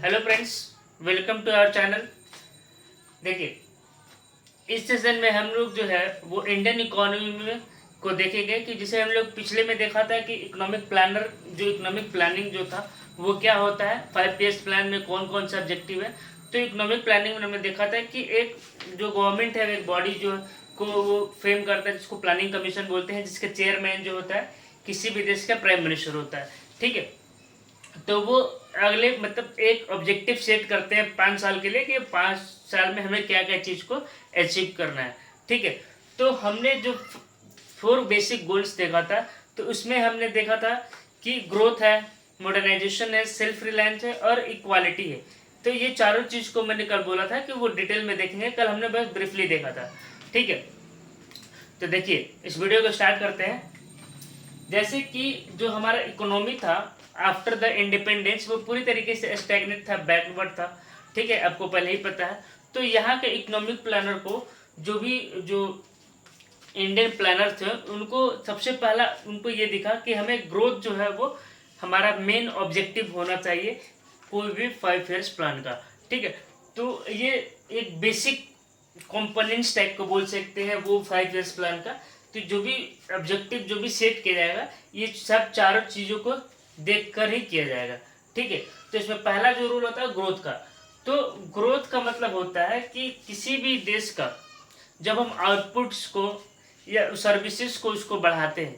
Hello friends, welcome to our channel. देखिए, इस session में हम लोग जो है वो इंडियन इकोनॉमी में को देखेंगे कि जिसे हम लोग पिछले में देखा था कि इकोनॉमिक प्लानर जो इकोनॉमिक प्लानिंग जो था वो क्या होता है, 5 ईयर्स प्लान में कौन कौन सा ऑब्जेक्टिव है। तो इकोनॉमिक प्लानिंग में हमने देखा था कि एक जो गवर्नमेंट है, एक बॉडी जो को वो फ्रेम करता है जिसको प्लानिंग कमीशन बोलते हैं, जिसका चेयरमैन जो होता है किसी भी देश का प्राइम मिनिस्टर होता है। ठीक है, तो वो अगले मतलब एक ऑब्जेक्टिव सेट करते हैं 5 साल के लिए कि 5 साल में हमें क्या क्या चीज़ को अचीव करना है। ठीक है, तो हमने जो 4 बेसिक गोल्स देखा था, तो उसमें हमने देखा था कि ग्रोथ है, मॉडर्नाइजेशन है, सेल्फ रिलायंस है और इक्वालिटी है। तो ये चारों चीज़ को मैंने कल बोला था कि वो डिटेल में देखेंगे, कल हमने बस ब्रीफली देखा था। ठीक है, तो देखिए इस वीडियो को स्टार्ट करते हैं। जैसे कि जो हमारा इकोनॉमी था आफ्टर द इंडिपेंडेंस वो पूरी तरीके से स्टैग्नेट था, बैकवर्ड था। ठीक है, आपको पहले ही पता है। तो यहाँ के इकोनॉमिक प्लानर को जो इंडियन प्लानर थे उनको सबसे पहला उनको ये दिखा कि हमें ग्रोथ जो है वो हमारा मेन ऑब्जेक्टिव होना चाहिए कोई भी 5 ईयर्स प्लान का। ठीक है, तो ये एक बेसिक कंपोनेंट्स टाइप को बोल सकते हैं वो 5 ईयर्स प्लान का। तो जो भी ऑब्जेक्टिव जो भी सेट किया जाएगा ये सब चारों चीज़ों को देख कर ही किया जाएगा। ठीक है, तो इसमें पहला जो रूल होता है ग्रोथ का। तो ग्रोथ का मतलब होता है कि किसी भी देश का जब हम आउटपुट्स को या सर्विसेज को उसको बढ़ाते हैं,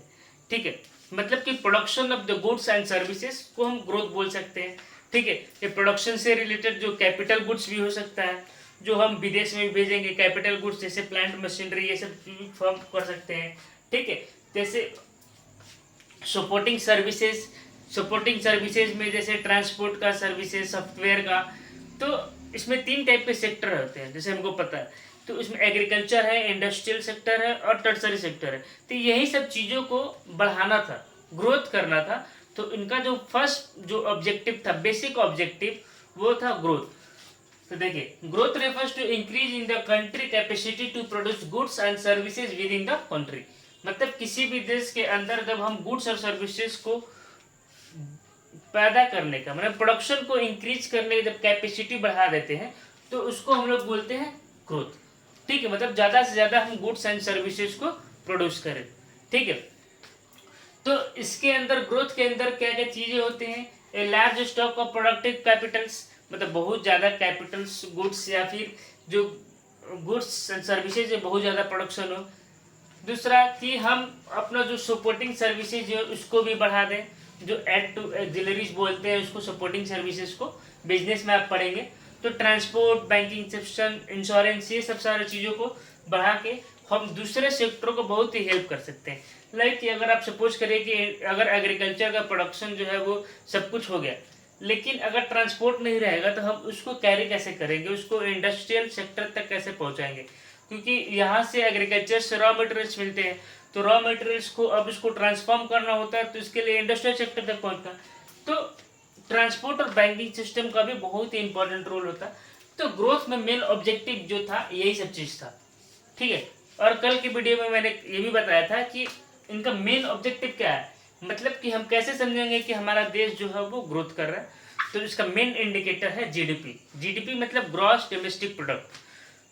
ठीक है, मतलब कि production of the goods and services को हम ग्रोथ बोल सकते हैं। ठीक है, ये प्रोडक्शन से रिलेटेड जो कैपिटल गुड्स भी हो सकता है जो हम विदेश में भेजेंगे, कैपिटल गुड्स जैसे प्लांट मशीनरी ये सब फॉर्म कर सकते हैं। ठीक है, जैसे सपोर्टिंग सर्विसेज में जैसे ट्रांसपोर्ट का सर्विसेज, सॉफ्टवेयर का। तो इसमें 3 टाइप के सेक्टर होते हैं जैसे हमको पता है। तो इसमें एग्रीकल्चर है, इंडस्ट्रियल सेक्टर है और टर्सरी सेक्टर है। तो यही सब चीज़ों को बढ़ाना था, ग्रोथ करना था। तो इनका जो फर्स्ट जो ऑब्जेक्टिव था, बेसिक ऑब्जेक्टिव, वो था ग्रोथ। तो देखिए, growth refers to increase in the country capacity to produce goods and services within the country. मतलब किसी भी देश के अंदर जब हम गुड्स और सर्विसेज को पैदा करने का मतलब प्रोडक्शन को इंक्रीज करने की जब कैपेसिटी बढ़ा देते हैं तो उसको हम लोग बोलते हैं ग्रोथ। ठीक है, मतलब ज़्यादा से ज़्यादा हम गुड्स एंड सर्विसेज को प्रोड्यूस करें। ठीक है, तो इसके अंदर ग्रोथ के अंदर क्या क्या चीज़ें होती हैं? A large stock of productive Capitals, मतलब बहुत ज़्यादा कैपिटल्स, गुड्स या फिर जो गुड्स एंड सर्विसेज है बहुत ज़्यादा प्रोडक्शन हो। दूसरा कि हम अपना जो सपोर्टिंग सर्विसेज है उसको भी बढ़ा दें, जो एड टू एक्सिलरीज बोलते हैं उसको, सपोर्टिंग सर्विसेज को बिजनेस में आप पढ़ेंगे। तो ट्रांसपोर्ट, बैंकिंग सेक्शन, इंश्योरेंस, ये सब सारी चीज़ों को बढ़ा के हम दूसरे सेक्टरों को बहुत ही हेल्प कर सकते हैं। लाइक कि अगर आप सपोज करें कि अगर एग्रीकल्चर का प्रोडक्शन जो है वो सब कुछ हो गया, लेकिन अगर ट्रांसपोर्ट नहीं रहेगा तो हम उसको कैरी कैसे करेंगे, उसको इंडस्ट्रियल सेक्टर तक कैसे पहुंचाएंगे? क्योंकि यहाँ से एग्रीकल्चर से रॉ मटेरियल्स मिलते हैं, तो रॉ मटेरियल्स को अब इसको ट्रांसफॉर्म करना होता है, तो इसके लिए इंडस्ट्रियल सेक्टर तक पहुँचना। तो ट्रांसपोर्ट और बैंकिंग सिस्टम का भी बहुत ही इंपॉर्टेंट रोल होता है। तो ग्रोथ में मेन ऑब्जेक्टिव जो था यही सब चीज़ था। ठीक है, और कल की वीडियो में मैंने ये भी बताया था कि इनका मेन ऑब्जेक्टिव क्या है, मतलब कि हम कैसे समझेंगे कि हमारा देश जो है वो ग्रोथ कर रहा है। तो इसका मेन इंडिकेटर है जीडीपी। जीडीपी मतलब ग्रॉस डोमेस्टिक प्रोडक्ट।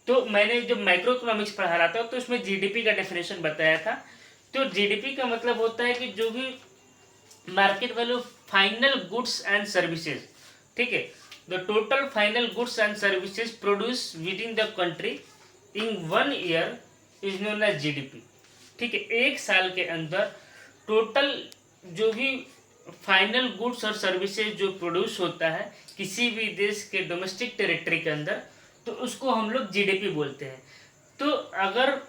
तो मैंने जब माइक्रो इकोनॉमिक्स पढ़ा रहा था तो उसमें जीडीपी का डेफिनेशन बताया था। तो जीडीपी का मतलब होता है कि जो भी market value final goods and services, ठीक है, the total final goods and services produce within the country in 1 year is known as GDP. ठीक है, 1 साल के अंदर टोटल जो भी फाइनल गुड्स और सर्विसेज जो प्रोड्यूस होता है किसी भी देश के डोमेस्टिक टेरिटरी के अंदर, तो उसको हम लोग जीडीपी बोलते हैं। तो अगर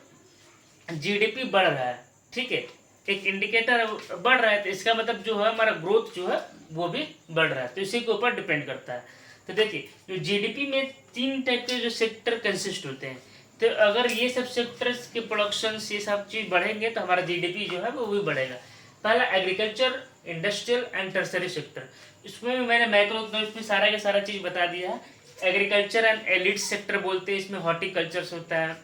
जीडीपी बढ़ रहा है, ठीक है, एक इंडिकेटर बढ़ रहा है, तो इसका मतलब जो है हमारा ग्रोथ जो है वो भी बढ़ रहा है। तो इसी के ऊपर डिपेंड करता है। तो देखिए, जो जीडीपी में 3 टाइप के जो सेक्टर कंसिस्ट होते हैं, तो अगर ये सब सेक्टर्स के प्रोडक्शन ये सब चीज़ बढ़ेंगे तो हमारा जीडीपी जो है वो भी बढ़ेगा। पहला agriculture, industrial and tertiary sector. इसमें भी मैंने माइक्रो इकोनॉमिक्स में सारा का सारा चीज़ बता दिया है। एग्रीकल्चर एंड एलिड सेक्टर बोलते हैं, इसमें हॉर्टिकल्चर्स होता है,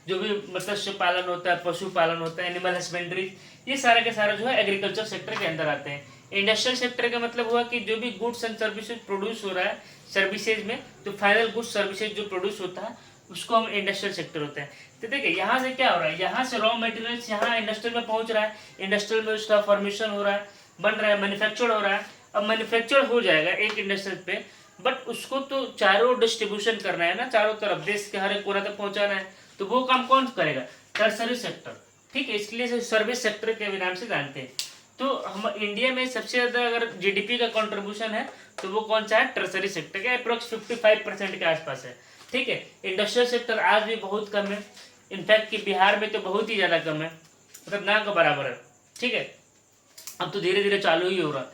जो भी मत्स्य पालन होता है, पशुपालन होता है, एनिमल हस्बेंड्री, ये सारा के सारा जो है एग्रीकल्चर सेक्टर के अंदर आते हैं। इंडस्ट्रियल सेक्टर का मतलब हुआ कि जो भी गुड्स एंड सर्विसेज प्रोड्यूस हो रहा है सर्विसेज में, तो फाइनल गुड्स सर्विसेज जो प्रोड्यूस होता है उसको हम इंडस्ट्रियल सेक्टर होता है। तो देखिए यहाँ से क्या हो रहा है, यहाँ से रॉ मटेरियल्स यहाँ इंडस्ट्रियल में पहुँच रहा है, इंडस्ट्रियल में उसका फॉर्मेशन हो रहा है, बन रहा है, मैन्युफैक्चर हो रहा है। अब मैन्युफैक्चर हो जाएगा एक इंडस्ट्रियल पे, बट उसको तो चारों डिस्ट्रीब्यूशन करना है ना, चारों तरफ देश के हर एक कोना तक पहुँचाना है, तो वो काम कौन करेगा, टर्सरी सेक्टर। ठीक है, इसलिए सर्विस सेक्टर के नाम से जानते हैं। तो हम इंडिया में सबसे ज़्यादा अगर जीडीपी का कंट्रीब्यूशन है तो वो कौन सा है, टर्सरी सेक्टर का, अप्रोक्स 55% के आसपास है। ठीक है, इंडस्ट्रियल सेक्टर आज भी बहुत कम है, इनफैक्ट कि बिहार में तो बहुत ही ज़्यादा कम है, मतलब ना का बराबर है। ठीक है, अब तो धीरे धीरे चालू ही हो रहा है।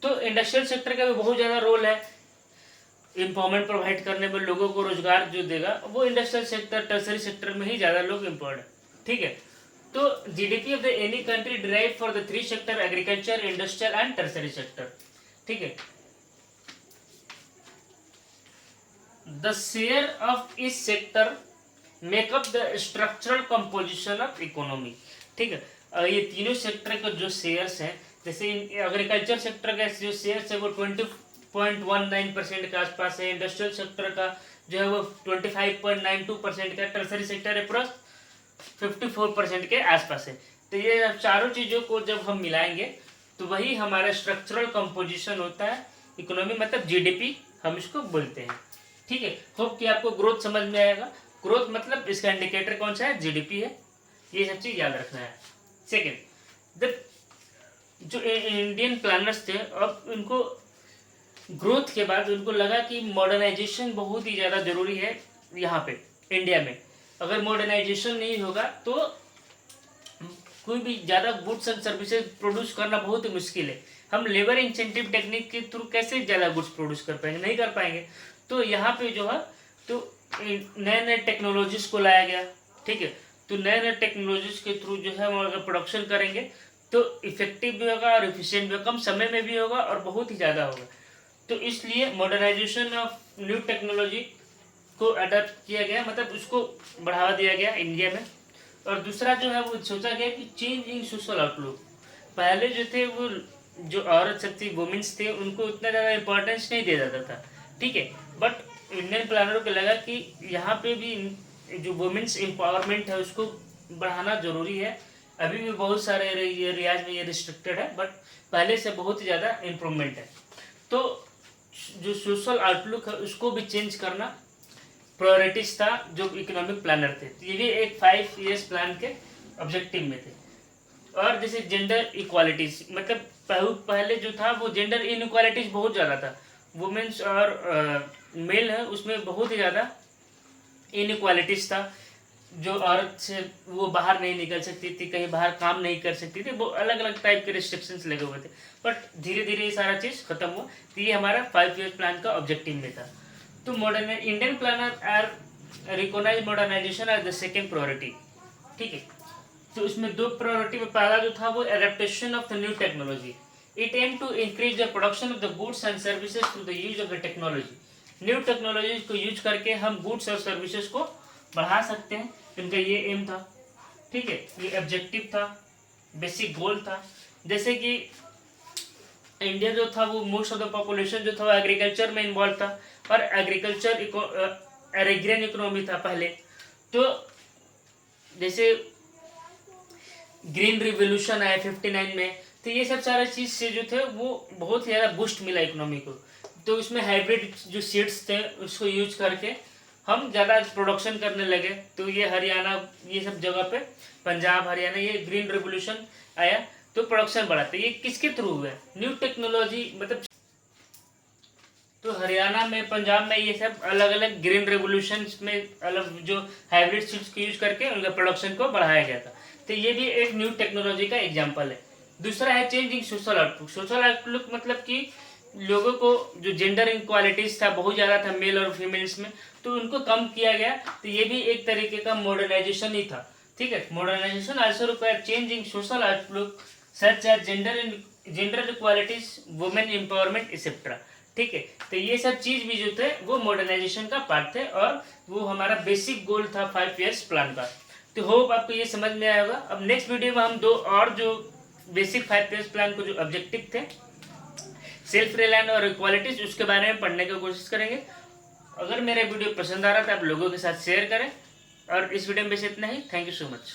तो इंडस्ट्रियल सेक्टर का भी बहुत ज़्यादा रोल है एम्पावरमेंट प्रोवाइड करने में, लोगों को रोजगार जो देगा वो इंडस्ट्रियल सेक्टर टर्सरी सेक्टर में ही ज़्यादा लोग एम्प्लॉयड है। ठीक है, तो GDP of the any country derive for the 3 sector, agriculture, industrial and tertiary sector. ठीक है, द शेयर ऑफ इस sector makeup the structural composition of economy. ठीक है, ये तीनों सेक्टर के जो शेयर्स हैं, जैसे एग्रीकल्चर सेक्टर का जो शेयर्स है वो 20.19% के आसपास है, इंडस्ट्रियल सेक्टर का जो है वो 25.92% का, टर्सरी सेक्टर अप्रोक्स 54% के आसपास है। तो ये चारों चीज़ों को जब हम मिलाएंगे तो वही हमारा स्ट्रक्चरल कंपोजिशन होता है इकोनॉमी, मतलब जीडीपी हम इसको बोलते हैं। ठीक है, होप कि आपको ग्रोथ समझ में आएगा। ग्रोथ मतलब इसका इंडिकेटर कौन सा है, जीडीपी है, ये सब चीज़ याद रखना है। सेकेंड, जो इंडियन प्लानर्स थे, अब उनको ग्रोथ के बाद उनको लगा कि मॉडर्नाइजेशन बहुत ही ज़्यादा ज़रूरी है यहाँ पे इंडिया में। अगर मॉडर्नाइजेशन नहीं होगा तो कोई भी ज़्यादा गुड्स एंड सर्विसेज प्रोड्यूस करना बहुत ही मुश्किल है। हम लेबर इंसेंटिव टेक्निक के थ्रू कैसे ज़्यादा गुड्स प्रोड्यूस कर पाएंगे, नहीं कर पाएंगे। तो यहाँ पे जो है तो नए नए टेक्नोलॉजीज़ को लाया गया। ठीक है, तो नए नए टेक्नोलॉजीज़ के थ्रू जो है हम अगर प्रोडक्शन करेंगे तो इफेक्टिव भी होगा और इफिशियंट भी, कम समय में भी होगा और बहुत ही ज़्यादा होगा। तो इसलिए मॉडर्नाइजेशन ऑफ न्यू टेक्नोलॉजी को अडॉप्ट किया गया, मतलब उसको बढ़ावा दिया गया इंडिया में। और दूसरा जो है वो सोचा गया कि चेंज इन सोशल आउटलुक। पहले जो थे वो जो औरत सब थी, वुमेन्स थे, उनको उतना ज़्यादा इम्पोर्टेंस नहीं दिया जाता था। ठीक है, बट इंडियन प्लानरों को लगा कि यहाँ पे भी जो वुमेन्स एम्पावरमेंट है उसको बढ़ाना ज़रूरी है। अभी भी बहुत सारे एरियाज में ये रिस्ट्रिक्टेड है, बट पहले से बहुत ज़्यादा इम्प्रूवमेंट है। तो जो सोशल आउटलुक है उसको भी चेंज करना प्रायोरिटीज था जो इकोनॉमिक प्लानर थे। तो ये भी एक 5 years प्लान के ऑब्जेक्टिव में थे। और जैसे जेंडर इक्वालिटीज, मतलब पहले जो था वो जेंडर इनइक्वालिटीज बहुत ज़्यादा था, वुमेन्स और मेल है उसमें बहुत ही ज़्यादा इनइक्वालिटीज था। जो औरत से वो बाहर नहीं निकल सकती थी, कहीं बाहर काम नहीं कर सकती थी, वो अलग अलग टाइप के रिस्ट्रिक्शंस लगे हुए थे। बट धीरे धीरे ये सारा चीज़ खत्म हुआ। तो ये हमारा 5 years प्लान का ऑब्जेक्टिव में था। तो modern Indian planner are recognize modernization as the second priority. ठीक है, तो उसमें 2 प्रायोरिटी में पहला जो था वो adaptation of the new technology. It aim to increase the production of the goods and services through the use of the technology. New technology को यूज करके हम गुड्स और सर्विसेज को बढ़ा सकते हैं, इनका ये एम था। ठीक है, ये ऑब्जेक्टिव था, बेसिक गोल था। जैसे कि इंडिया जो था वो मोस्ट ऑफ द पॉपुलेशन जो था वो एग्रीकल्चर में इन्वॉल्व था, और एग्रीकल्चर एग्रेन इकोनॉमी था पहले। तो जैसे ग्रीन रिवोल्यूशन आया 59 में, तो ये सब सारे चीज़ से जो थे वो बहुत ही ज़्यादा बूस्ट मिला इकोनॉमी को। तो उसमें हाइब्रिड जो सीड्स थे उसको यूज करके हम ज़्यादा प्रोडक्शन करने लगे। तो ये हरियाणा, ये सब जगह पे, पंजाब, हरियाणा, ये ग्रीन रिवोल्यूशन आया तो प्रोडक्शन बढ़ा। तो ये किसके थ्रू हुआ है, न्यू टेक्नोलॉजी, मतलब तो हरियाणा में, पंजाब में ये सब अलग अलग ग्रीन रेवोल्यूशन में अलग जो हाइब्रिड सीड्स को यूज करके उनके प्रोडक्शन को बढ़ाया गया था। तो ये भी एक न्यू टेक्नोलॉजी का एग्जांपल है। दूसरा है changing social outlook. Social outlook मतलब कि लोगों को जो जेंडर इनक्वालिटीज था बहुत ज़्यादा था मेल और फीमेल्स में, तो उनको कम किया गया। तो ये भी एक तरीके का मॉडर्नाइजेशन ही था। ठीक है, modernisation also require changing social outlook such as gender equalities, women empowerment etcetera. ठीक है, तो ये सब चीज़ भी जो थे वो मॉडर्नाइजेशन का पार्ट थे, और वो हमारा बेसिक गोल था 5 years प्लान का। तो होप आपको ये समझ में आएगा। अब नेक्स्ट वीडियो में हम 2 और जो बेसिक 5 years प्लान को जो ऑब्जेक्टिव थे सेल्फ रिलायंस और इक्वालिटीज उसके बारे में पढ़ने की कोशिश करेंगे। अगर मेरा वीडियो पसंद आ रहा है तो आप लोगों के साथ शेयर करें, और इस वीडियो में बस इतना ही। Thank you so much.